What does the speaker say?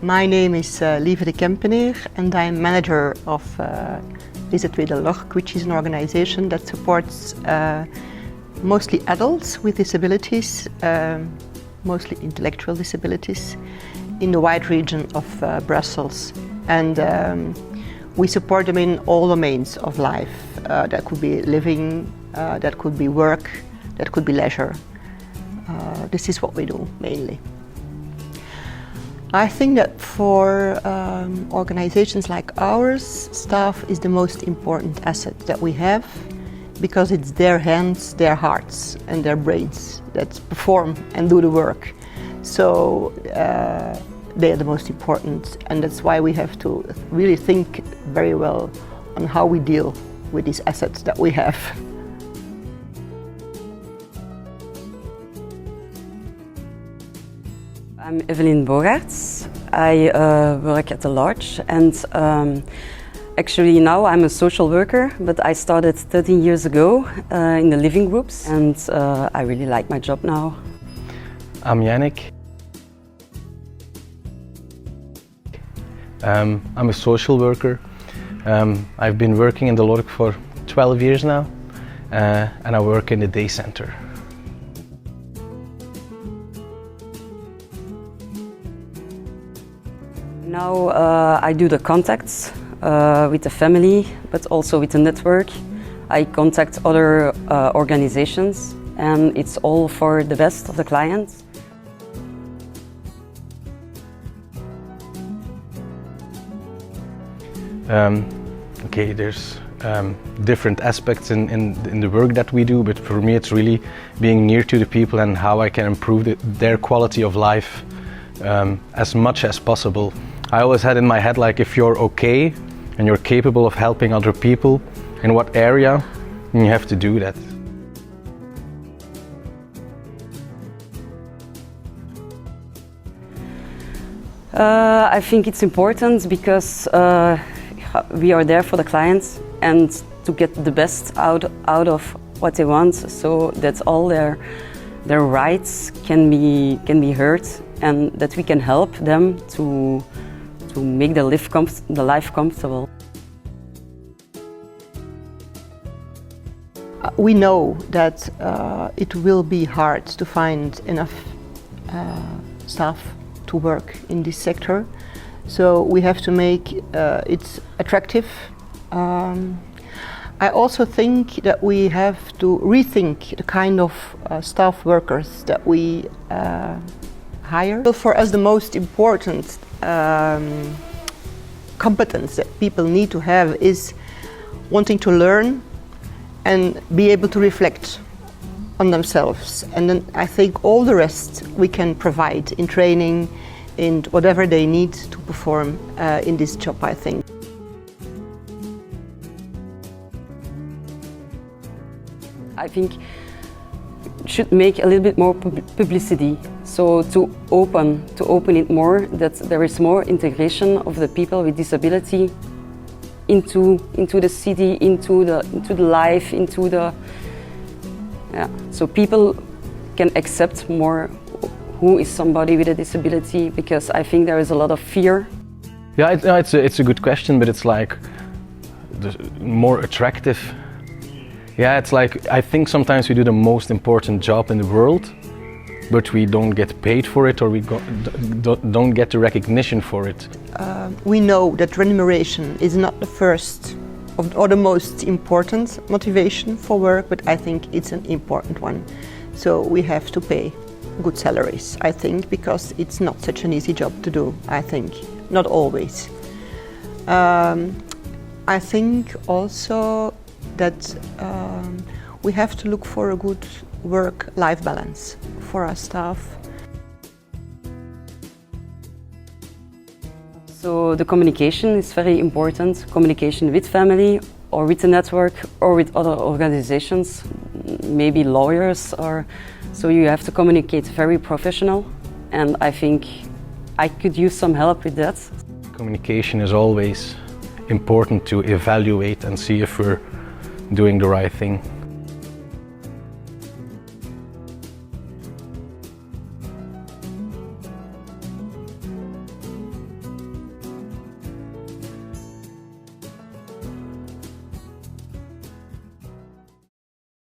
My name is Lieve Dekempeneer and I'm manager of VZW De Lork, which is an organization that supports mostly adults with disabilities, mostly intellectual disabilities, in the wide region of Brussels. And we support them in all domains of life. That could be living, that could be work, that could be leisure. This is what we do mainly. I think that for organizations like ours, staff is the most important asset that we have, because it's their hands, their hearts and their brains that perform and do the work. So they are the most important, and that's why we have to really think very well on how we deal with these assets that we have. I'm Evelien Bogaerts. I work at the lodge, and actually now I'm a social worker, but I started 13 years ago in the living groups, and I really like my job now. I'm Yannick. I'm a social worker. I've been working in De Lork for 12 years now, and I work in the day center. Now I do the contacts with the family, but also with the network. I contact other organizations, and it's all for the best of the clients. Okay, there's different aspects in the work that we do, but for me it's really being near to the people and how I can improve their quality of life as much as possible. I always had in my head, like, if you're okay and you're capable of helping other people, in what area, you have to do that. I think it's important because we are there for the clients and to get the best out of what they want, so that all their rights can be heard, and that we can help them to make the life comfortable. We know that it will be hard to find enough staff to work in this sector, so we have to make it attractive. I also think that we have to rethink the kind of staff workers that we hire. For us, the most important competence that people need to have is wanting to learn and be able to reflect on themselves. And then I think all the rest we can provide in training, in whatever they need to perform in this job, I think. I think it should make a little bit more publicity, so to open it more, that there is more integration of the people with disability into the city, into the life, so people can accept more who is somebody with a disability, because I think there is a lot of fear. Yeah, it's a good question, but it's like the more attractive. Yeah, it's like, I think sometimes we do the most important job in the world, but we don't get paid for it, or we don't get the recognition for it. We know that remuneration is not the first or the most important motivation for work, but I think it's an important one. So we have to pay good salaries, I think, because it's not such an easy job to do, I think. Not always. I think also that we have to look for a good work-life balance for our staff. So the communication is very important. Communication with family, or with the network, or with other organizations, maybe lawyers, or so you have to communicate very professional, and I think I could use some help with that. Communication is always important to evaluate and see if we're doing the right thing.